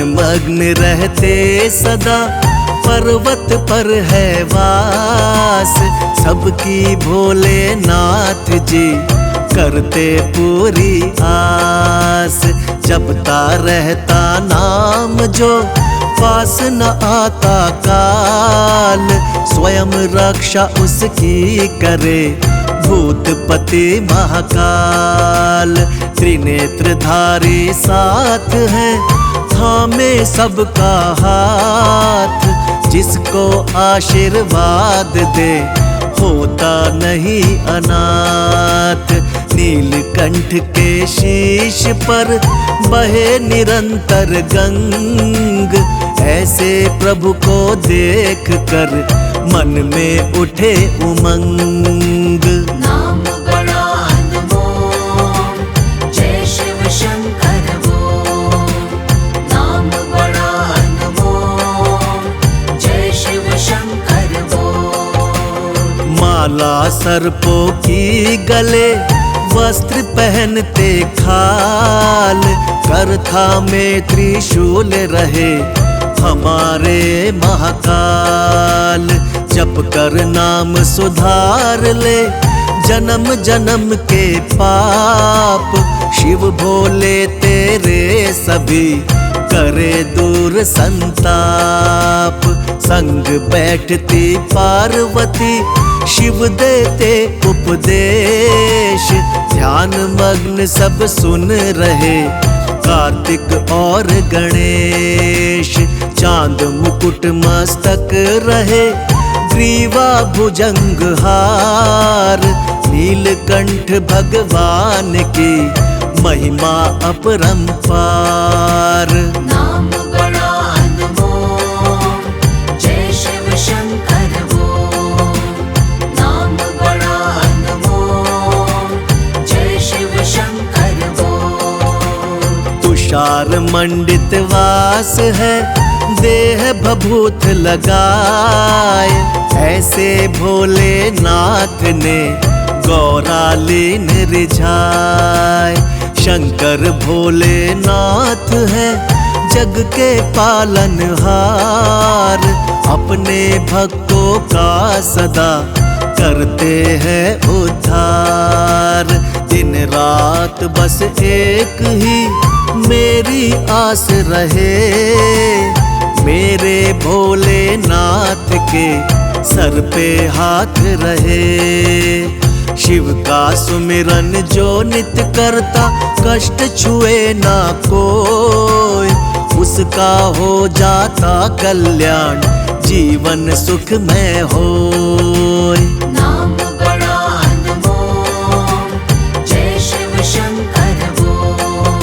मग्न रहते सदा, पर्वत पर है वास। सबकी भोलेनाथ जी करते पूरी आस। जपता रहता नाम जो, पास न आता काल। स्वयं रक्षा उसकी करे, भूतपति महाकाल। त्रिनेत्रधारी साथ है, थामे सबका हाथ। जिसको आशीर्वाद दे, होता नहीं अनाथ। नीलकंठ के शीश पर बहे निरंतर गंग। ऐसे प्रभु को देख कर मन में उठे उमंग। नाम बड़ा अनमोल, जय शिव शंकर बोल। नाम बड़ा अनमोल, जय शिव शंकर बोल। माला सर्पों की गले, वस्त्र पहनते खाल। करथा में त्रिशूल रहे, हमारे महाकाल। जप कर नाम सुधार ले, जन्म जन्म के पाप। शिव भोले तेरे सभी करे दूर संताप। संग बैठती पार्वती, शिव देते उपदेश। ध्यान मग्न सब सुन रहे, कार्तिक और गणेश। चांद मुकुट मस्तक रहे, ग्रीवा भुजंग हार। नीलकंठ भगवान की महिमा अपरंपार। नाम बड़ा अनमोल, जय शिव शंकर बोल। नाम बड़ा अनमोल, जय शिव शंकर बोल। तुषार मंडित वास है, देह भभूत लगाए। ऐसे भोलेनाथ ने गौरालीन रिझाए। शंकर भोलेनाथ है, जग के पालनहार। अपने भक्तों का सदा करते हैं उद्धार। दिन रात बस एक ही मेरी आस रहे, मेरे भोलेनाथ के सर पे हाथ रहे। शिव का सुमिरन जो नित करता, कष्ट छुए ना कोई। उसका हो जाता कल्याण, जीवन सुखमय होय। नाम बड़ा अनमोल, जय शिव शंकर बोल।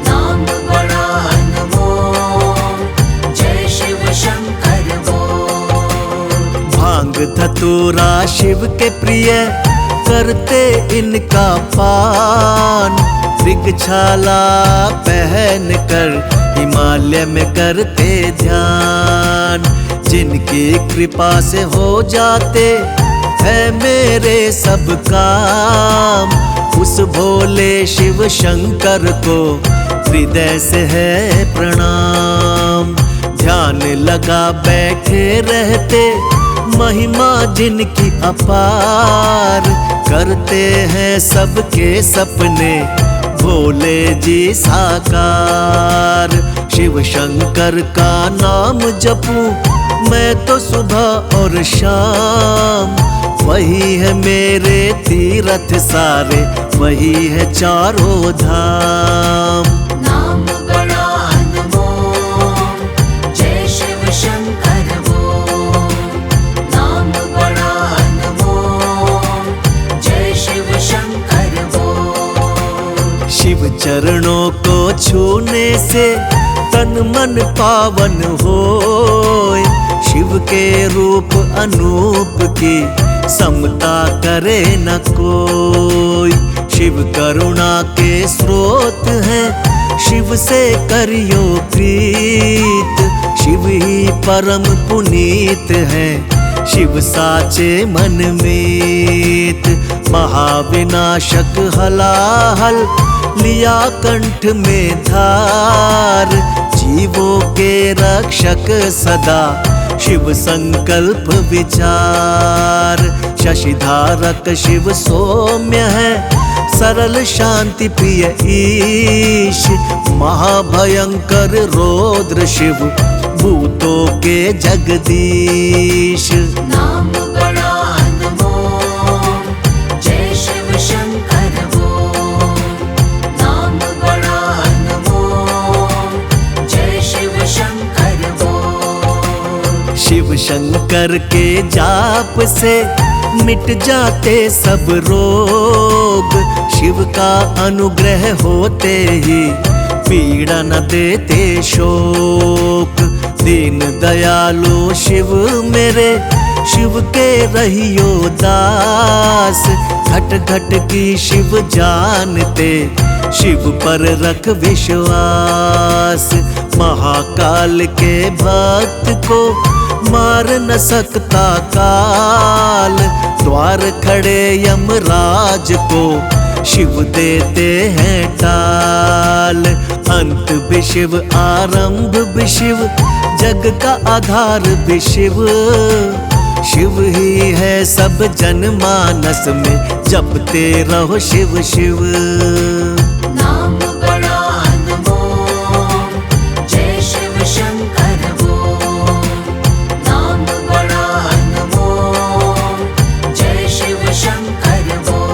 नाम बड़ा अनमोल, जय शिव शंकर बोल। भांग धतूरा शिव के प्रिय, करते इनका पान। वृक्षाला पहन कर हिमालय में करते ध्यान। जिनकी कृपा से हो जाते हैं मेरे सब काम। उस भोले शिव शंकर को हृदय से है प्रणाम। ध्यान लगा बैठे रहते, महिमा जिनकी अपार। करते हैं सबके सपने भोले जी साकार। शिव शंकर का नाम जपूं मैं तो सुबह और शाम। वही है मेरे तीरथ सारे, वही है चारों धाम। नाम बड़ा अनमोल, जय शिव शंकर बोल। नाम बड़ा अनमोल, जय शिव शंकर बोल। शिव चरणों को छूने से तन मन पावन होय। शिव के रूप अनूप की समता करे न कोई। शिव करुणा के स्रोत हैं, शिव से करियो प्रीत। शिव ही परम पुनीत है, शिव साचे मन मीत। महाविनाशक हलाहल लिया कंठ में धार, जीवों के रक्षक सदा शिव संकल्प विचार। शशिधारक शिव सौम्य है, सरल शांति प्रिय ईश। महाभयंकर रौद्र शिव, भूतों के जगदीश। नाम बड़ा अनमोल, जय शिव शंकर बोल। नाम बड़ा अनमोल, जय शिव शंकर बोल। शिव शंकर के जाप से मिट जाते सब रोग, शिव का अनुग्रह होते ही पीड़ा न देते शोक। दीन दयालु शिव मेरे, शिव के रहियो दास। घट घट की शिव जानते, शिव पर रख विश्वास। महाकाल के भक्त को मार न सकता काल, द्वार खड़े यमराज को शिव देते हैं टाल। अंत भी शिव, आरंभ भी शिव, जग का आधार भी शिव। शिव ही है सब जनमानस में, जपते रहो शिव शिव। नाम बड़ा अनमोल, जय शिव शंकर बोल। नाम बड़ा अनमोल, जय शिव शंकर बोल।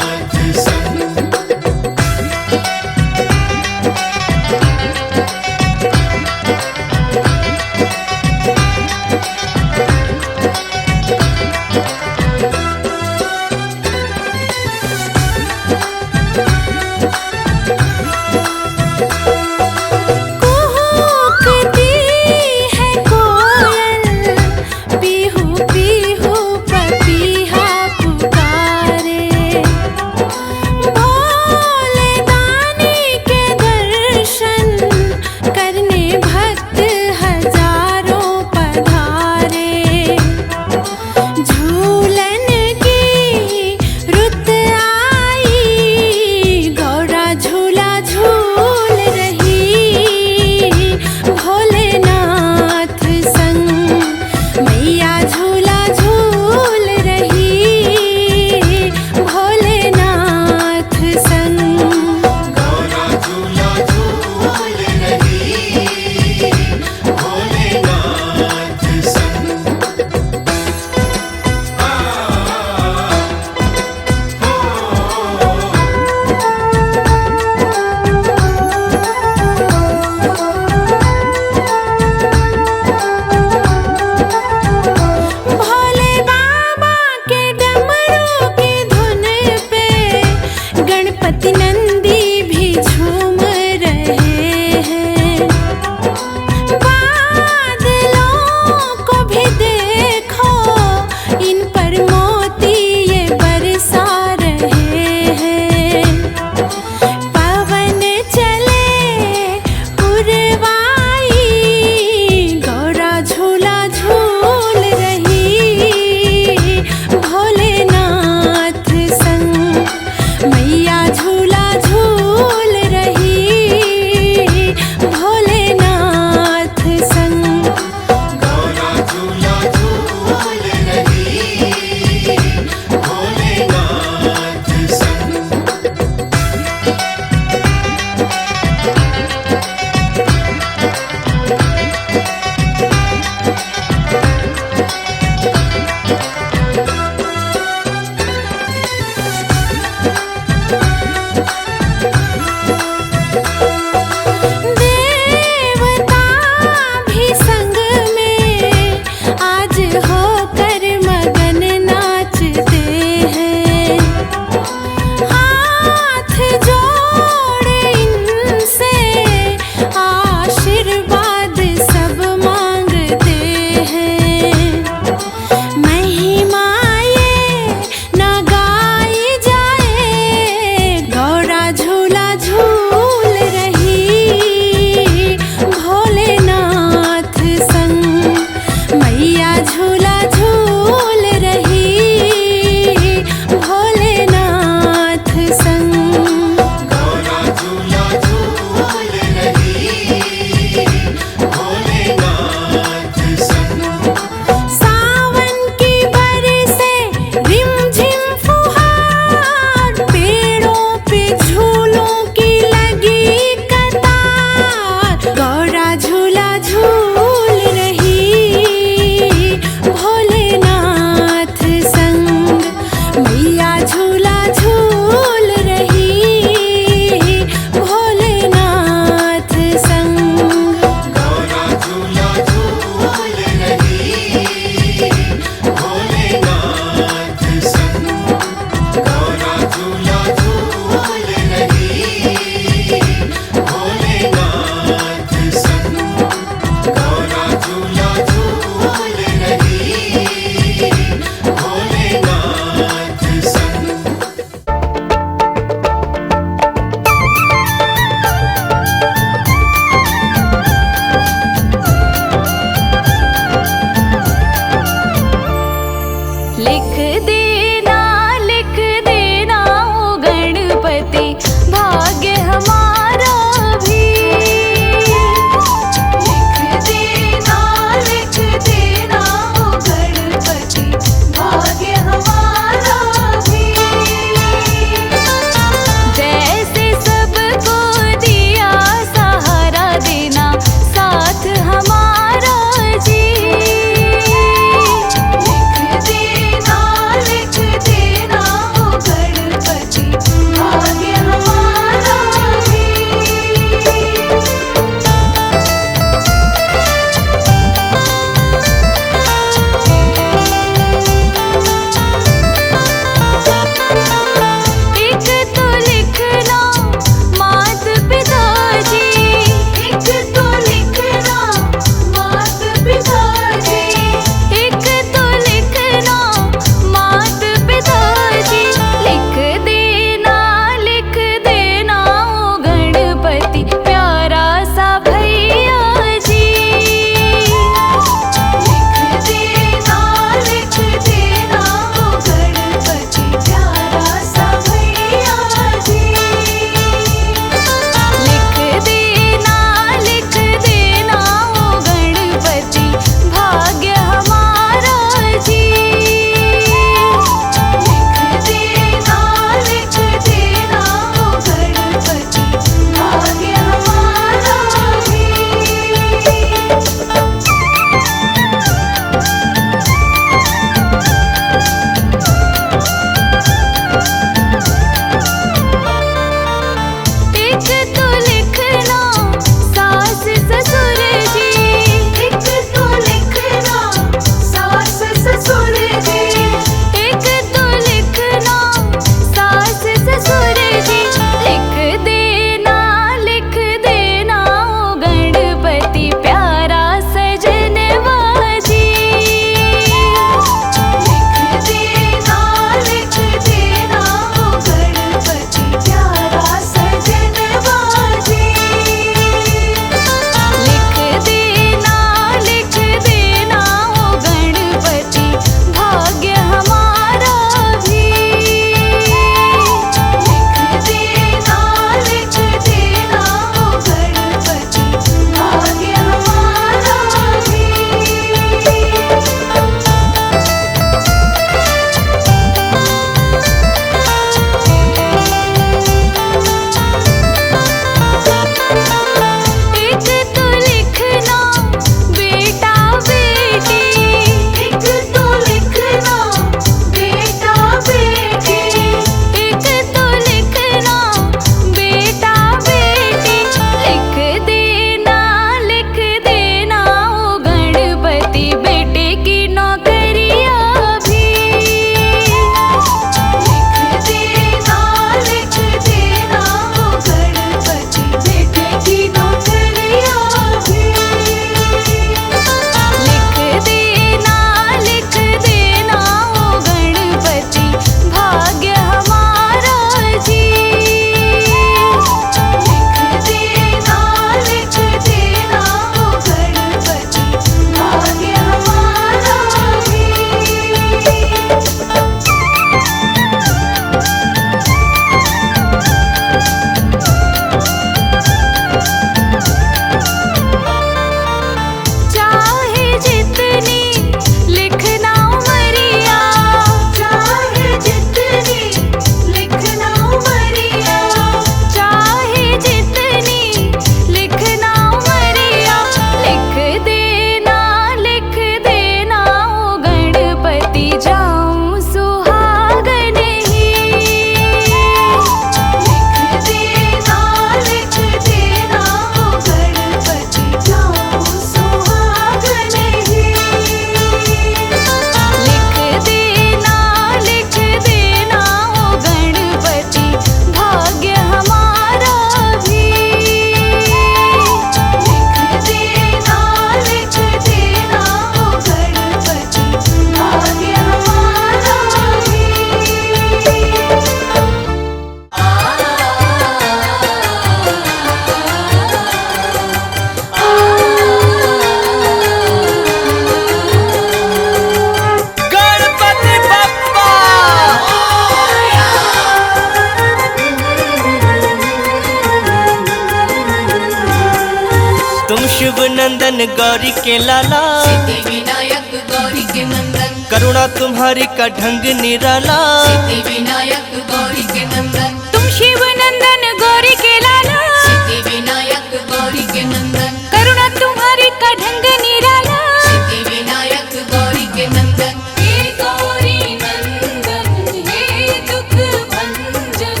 नंदन गौरी के लाला, सिद्धि विनायक गौरी के नंदन, करुणा तुम्हारी का ढंग निराला। सिद्धि विनायक गौरी के नंदन, तुम शिव नंदन गौरी के लाला, सिद्धि विनायक गौरी के नंदन, करुणा तुम्हारी का ढंग निराला। सिद्धि विनायक गौरी के नंदन, हे गौरी नंदन हे दुख भंजन,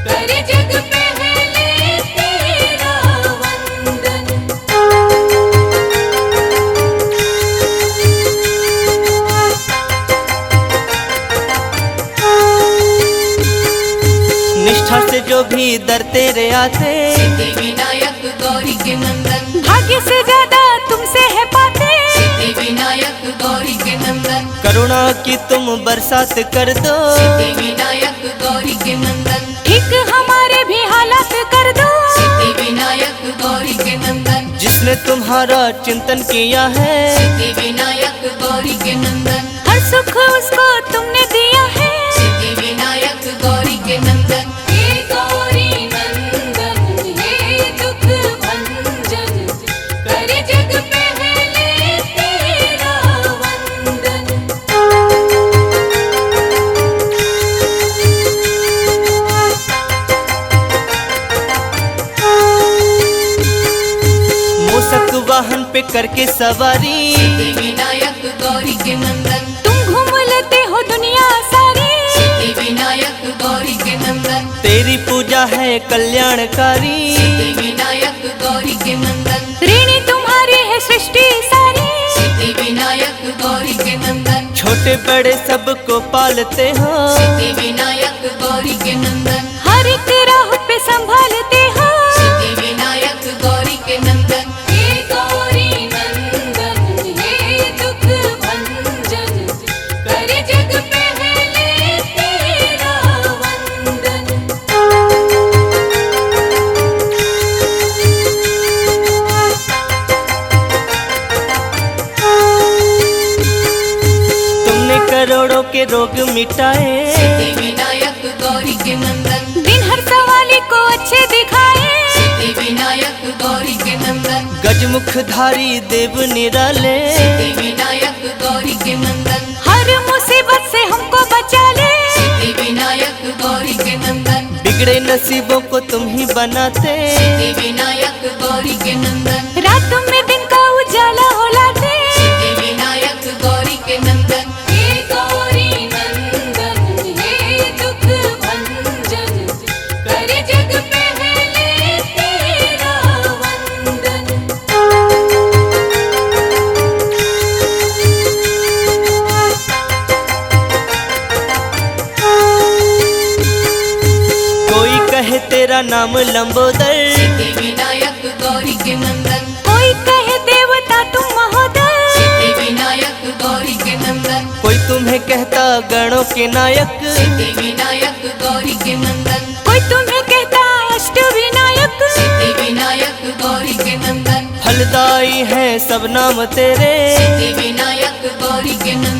करे जग पहले तेरा वंदन। निष्ठा से जो भी दर तेरे आते, सिद्धि विनायक गौरी के नंदन, भाग्य से ज्यादा तुमसे है पाते, सिद्धि विनायक गौरी के नंदन, करुणा की तुम बरसात कर दो। सिद्धि विनायक गौरी के नंदन, ठीक हमारे भी हालात कर दो। सिद्धि विनायक गौरी के नंदन, जिसने तुम्हारा चिंतन किया है, सिद्धि विनायक गौरी के नंदन, हर सुख उसको तुमने दिया है। सिद्धि विनायक गौरी के नंदन, हे गौरी नंदन हे दुख भंजन, करे जग पहले तेरा वंदन। मूसक वाहन पे करके सवारी, सिद्धि विनायक गौरी के नंदन, तुम घूम लेते हो दुनिया सारी, सिद्धि विनायक गौरी के नंदन, तेरी पूजा है कल्याणकारी। सिद्धि विनायक गौरी के नंदन, ऋणी तुम्हारी है सृष्टि सारी, सिद्धि विनायक गौरी के नंदन, छोटे बड़े सबको पालते हो, सिद्धि विनायक गौरी के नंदन, हर एक राह पे संभालते हो। सिद्धि विनायक गौरी के नंदन, हे गौरी नंदन हे दुख भंजन, करे जग पहले तेरा वंदन। तुमने करोड़ों के रोग मिटाए, सिद्धि विनायक गौरी के नंदन, दिन हर सवाली को अच्छे दिखाए, सिद्धि विनायक गौरी के नंदन, गजमुखधारी देव निराले। सिद्धि विनायक गौरी के नंदन, हर मुसीबत से हमको बचा ले। सिद्धि विनायक गौरी के नंदन, बिगड़े नसीबों को तुम ही बनाते, सिद्धि विनायक गौरी के नंदन, रात में दिन का उजाला हो लाते। सिद्धि विनायक गौरी के नंदन, हे गौरी नंदन हे दुख भंजन, करे जग पहले तेरा वंदन। कोई कहे तेरा नाम लंबोदर, सिद्धि विनायक गौरी के नंदन, कोई कहे देवता तुम महोदय, सिद्धि विनायक गौरी के नंदन, कोई तुम्हें कहता गणों के नायक। सिद्धि विनायक गौरी के नंदन, कोई तुम्हें कहता अष्ट विनायक। सिद्धि विनायक गौरी के नंदन, फलदाई है सब नाम तेरे, सिद्धि विनायक गौरी के नंदन,